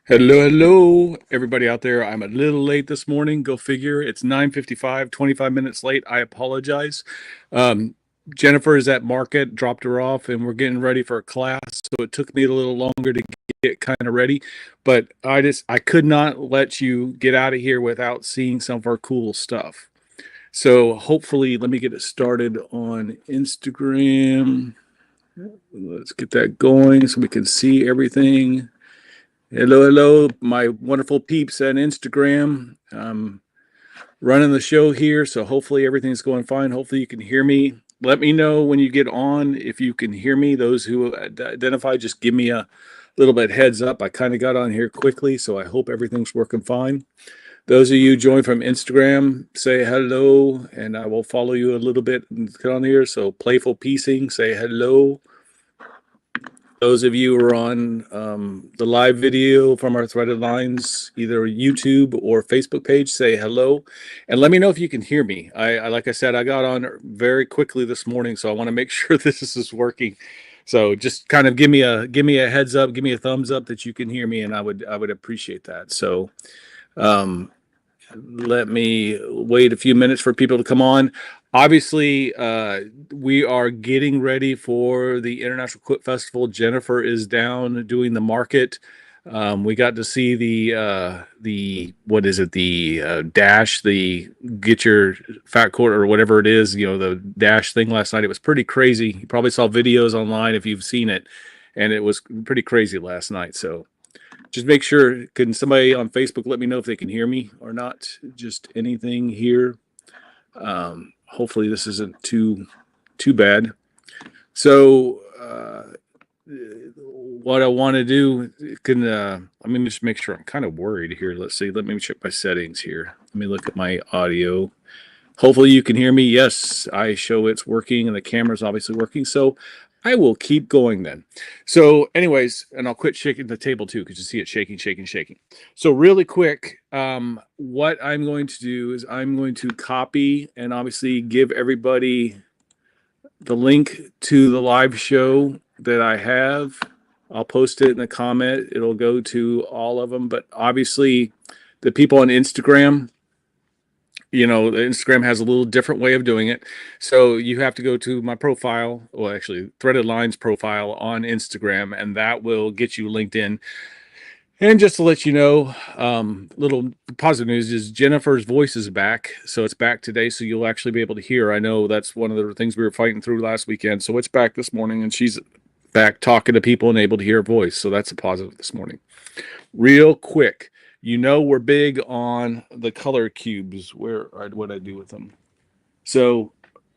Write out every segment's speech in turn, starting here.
Hello, everybody out there. I'm a little late this morning. Go figure. It's 9:55, 25 minutes late. I apologize. Um, Jennifer is at market, dropped her off, and we're getting ready for a class. So it took me a little longer to get kind of ready, but I could not let you get out of here without seeing some of our cool stuff. So hopefully, let me get it started on Instagram. Let's get that going so we can see everything. Hello, hello, my wonderful peeps on Instagram. Running the show here, so hopefully everything's going fine. Hopefully you can hear me. Let me know when you get on if you can hear me. Those who identify, just give me a little bit heads up. I kind of got on here quickly, so I hope everything's working fine. Those of you join from Instagram, say hello, and I will follow you a little bit and get on here. So playful piecing, say hello. Those of you who are on the live video from our threaded lines, either YouTube or Facebook page, say hello, and let me know if you can hear me. Like I said, I got on very quickly this morning, so I want to make sure this is working. So just kind of give me a heads up, give me a thumbs up that you can hear me, and I would appreciate that. So um, let me wait a few minutes for people to come on. Obviously, we are getting ready for the International Quilt Festival. Jennifer is down doing the market. We got to see the what is it, the dash, the get your fat quarter or whatever it is, the dash thing last night. It was pretty crazy. You probably saw videos online if you've seen it, and it was pretty crazy last night. So just make sure, can somebody on Facebook let me know if they can hear me or not? Just anything here. Hopefully this isn't too bad. So what I want to do, can let me just make sure. I'm kind of worried here. Let's see. Let me check my settings here. Let me look at my audio. Hopefully you can hear me. Yes, I show it's working and the camera's obviously working. So I will keep going then. So anyways, and I'll quit shaking the table too, because you see it shaking, shaking, shaking. So really quick, what I'm going to do is I'm going to copy and obviously give everybody the link to the live show that I have. I'll post it in the comment. It'll go to all of them, but obviously the people on Instagram, Instagram has a little different way of doing it. So you have to go to my profile, well, actually, Threaded Lines profile on Instagram, and that will get you linked in. And just to let you know, little positive news is Jennifer's voice is back. So it's back today. So you'll actually be able to hear. I know that's one of the things we were fighting through last weekend. So it's back this morning, and she's back talking to people and able to hear her voice. So that's a positive this morning. Real quick, we're big on the color cubes. What I do with them. So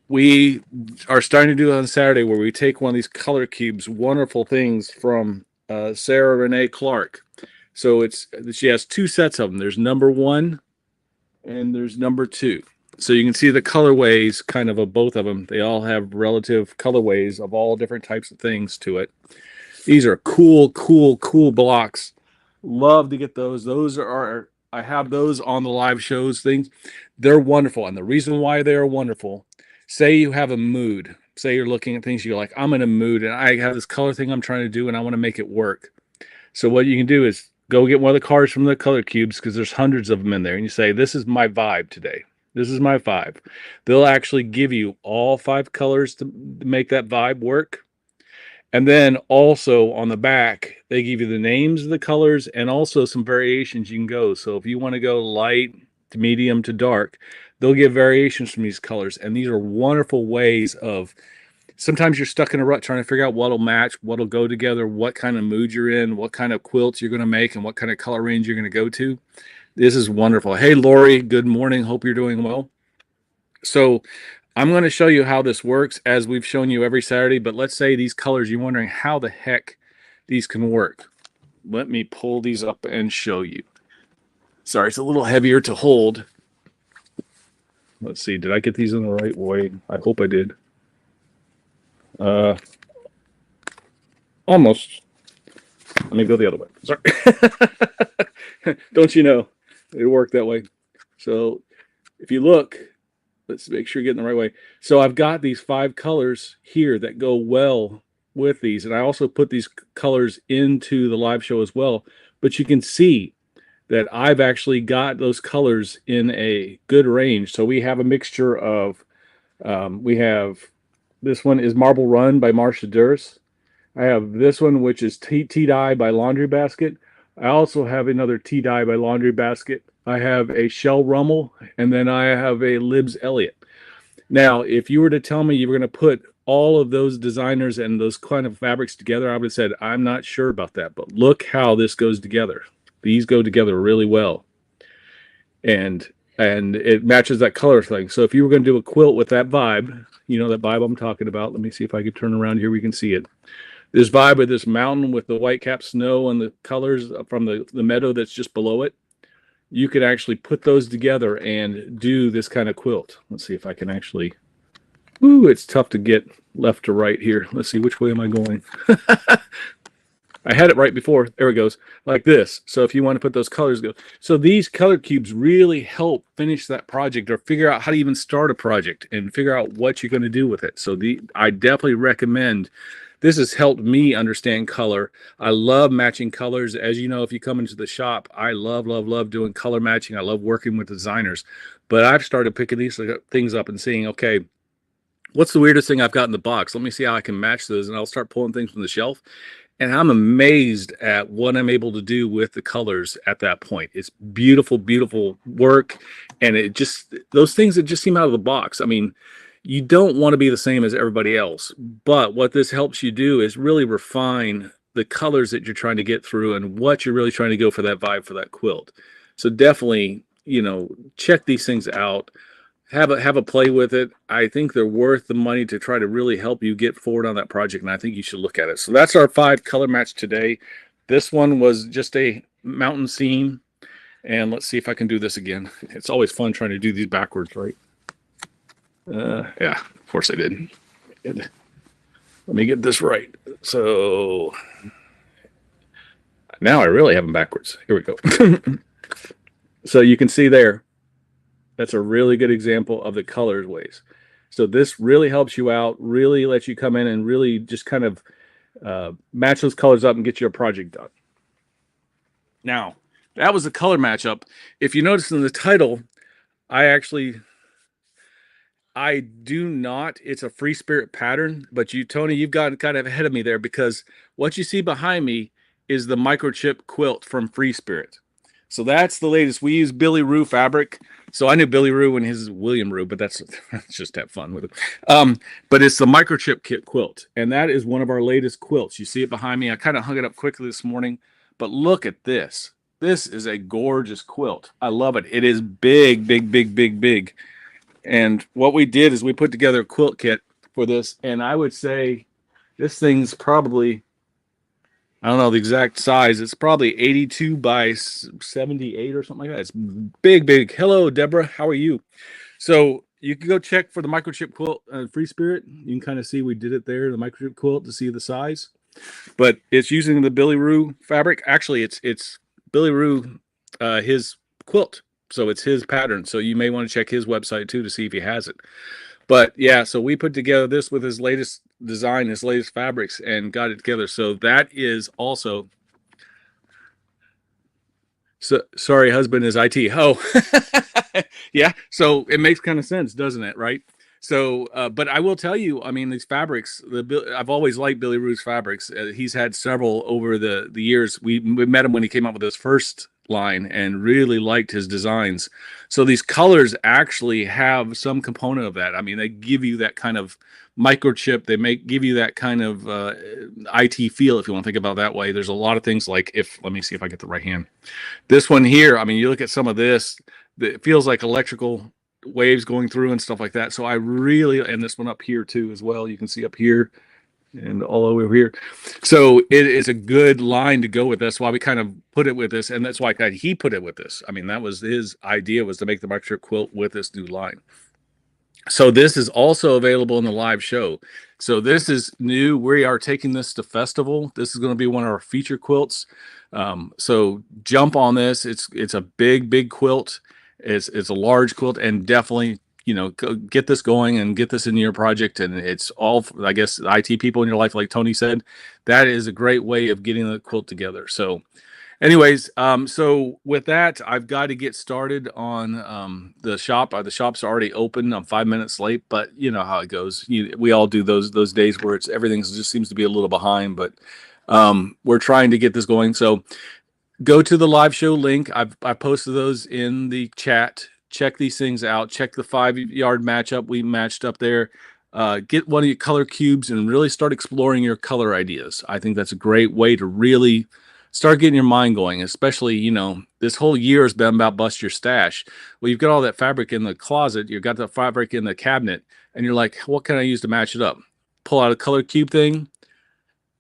we are starting to do it on Saturday, where we take one of these color cubes, wonderful things from Sarah Renee Clark. So she has two sets of them. There's number one and there's number two. So you can see the colorways kind of both of them. They all have relative colorways of all different types of things to it. These are cool, cool, cool blocks. Love to get those. I have those on the live shows things. They're wonderful. And the reason why they are wonderful, say you have a mood. Say you're looking at things, you're like, I'm in a mood and I have this color thing I'm trying to do and I want to make it work. So what you can do is go get one of the cards from the color cubes, because there's hundreds of them in there, and you say, this is my vibe today. This is my vibe. They'll actually give you all 5 colors to make that vibe work. And then also on the back, they give you the names of the colors and also some variations you can go. So if you want to go light to medium to dark, they'll give variations from these colors. And these are wonderful ways of, sometimes you're stuck in a rut trying to figure out what'll match, what'll go together, what kind of mood you're in, what kind of quilts you're going to make, and what kind of color range you're going to go to. This is wonderful. Hey, Lori, good morning. Hope you're doing well. So I'm going to show you how this works, as we've shown you every Saturday. But let's say these colors, you're wondering how the heck these can work. Let me pull these up and show you. Sorry, it's a little heavier to hold. Let's see. Did I get these in the right way? I hope I did. Almost. Let me go the other way. Sorry. Don't you know? It worked that way. So if you look, let's make sure you're getting the right way. So I've got these 5 colors here that go well with these. And I also put these colors into the live show as well. but you can see that I've actually got those colors in a good range. So we have a mixture of, we have, this one is Marble Run by Marcia Durst. I have this one, which is Tea-Dye by Laundry Basket. I also have another Tea-Dye by Laundry Basket. I have a Shell Rummel, and then I have a Libs Elliott. Now, if you were to tell me you were going to put all of those designers and those kind of fabrics together, I would have said, I'm not sure about that, but look how this goes together. These go together really well. And it matches that color thing. So if you were going to do a quilt with that vibe, you know, that vibe I'm talking about. Let me see if I can turn around here. We can see it. This vibe of this mountain with the white cap snow and the colors from the meadow that's just below it. You could actually put those together and do this kind of quilt. Let's see if I can actually, ooh, it's tough to get left to right here. Let's see, which way am I going? I had it right before. There it goes, like this. So if you want to put those colors, go. So these color cubes really help finish that project or figure out how to even start a project and figure out what you're going to do with it. So I definitely recommend. This has helped me understand color. I love matching colors. As you know, if you come into the shop, I love, love, love doing color matching. I love working with designers. But I've started picking these things up and seeing, okay, what's the weirdest thing I've got in the box? Let me see how I can match those. And I'll start pulling things from the shelf. And I'm amazed at what I'm able to do with the colors at that point. It's beautiful, beautiful work. And it just, those things that just seem out of the box. I mean, you don't want to be the same as everybody else. But what this helps you do is really refine the colors that you're trying to get through and what you're really trying to go for that vibe for that quilt. So definitely, you know, check these things out. Have a play with it. I think they're worth the money to try to really help you get forward on that project, and I think you should look at it. So that's our 5 color match today. This one was just a mountain scene, and let's see if I can do this again. It's always fun trying to do these backwards, right? Yeah, of course I did. Let me get this right. So now I really have them backwards. Here we go. So you can see there. That's a really good example of the colors ways. So this really helps you out, really lets you come in and really just kind of match those colors up and get your project done. Now, that was the color matchup. If you notice in the title, I do not, it's a Free Spirit pattern, but you, Tony, you've got kind of ahead of me there because what you see behind me is the Microchip Quilt from Free Spirit. So that's the latest. We use Billy Rue fabric. So I knew Billy Rue and his William Rue, but that's just have fun with it. But it's the Microchip Quilt, and that is one of our latest quilts. You see it behind me. I kind of hung it up quickly this morning, but look at this. This is a gorgeous quilt. I love it. It is big, big, big, big, big. And what we did is we put together a quilt kit for this, and I would say this thing's probably, I don't know the exact size. It's probably 82 by 78 or something like that. It's big, big. Hello, Deborah. How are you? So you can go check for the Microchip Quilt Free Spirit. You can kind of see we did it there, the Microchip Quilt, to see the size. But it's using the Billy Rue fabric. Actually, it's Billy Rue, his quilt. So it's his pattern. So you may want to check his website too to see if he has it. But yeah, so we put together this with his latest design, his latest fabrics, and got it together. So that is also, so sorry, husband is IT. Oh, yeah. So it makes kind of sense, doesn't it? Right. So, but I will tell you, I mean, these fabrics, I've always liked Billy Rue's fabrics. He's had several over the years. We met him when he came up with his first line and really liked his designs. So these colors actually have some component of that. I mean, they give you that kind of microchip. They give you that kind of IT feel, if you want to think about it that way. There's a lot of things like, let me see if I get the right hand. This one here, I mean, you look at some of this, it feels like electrical waves going through and stuff like that. So I really, and this one up here too as well, you can see up here and all over here. So it is a good line to go with. That's why we kind of put it with this, and that's why he put it with this. I mean, that was his idea, was to make the Microchip Quilt with this new line. So this is also available in the live show. So this is new. We are taking this to festival. This is going to be one of our feature quilts. So jump on this. It's a big, big quilt. It's a large quilt, and definitely, you know, get this going and get this in your project. And it's all, I guess, IT people in your life, like Tony said, that is a great way of getting the quilt together. So, Anyways, so with that, I've got to get started on the shop. The shop's already open. I'm 5 minutes late, but you know how it goes. We all do those days where it's everything just seems to be a little behind, but we're trying to get this going. So go to the live show link. I posted those in the chat. Check these things out. Check the 5 yard matchup we matched up there. Get one of your color cubes and really start exploring your color ideas. I think that's a great way to really start getting your mind going, especially, this whole year has been about bust your stash. Well, you've got all that fabric in the closet, you've got the fabric in the cabinet, and you're like, what can I use to match it up? Pull out a color cube thing,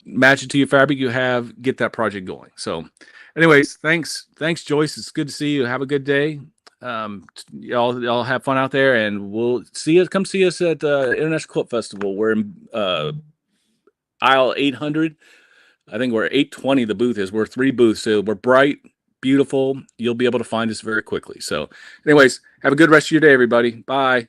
match it to your fabric you have, get that project going. So anyways, thanks Joyce, it's good to see you. Have a good day. Y'all have fun out there, and we'll see us. Come see us at International Quilt Festival. We're in aisle 800. I think we're 820. The booth is. We're 3 booths, so we're bright, beautiful. You'll be able to find us very quickly. So anyways, have a good rest of your day, everybody. Bye.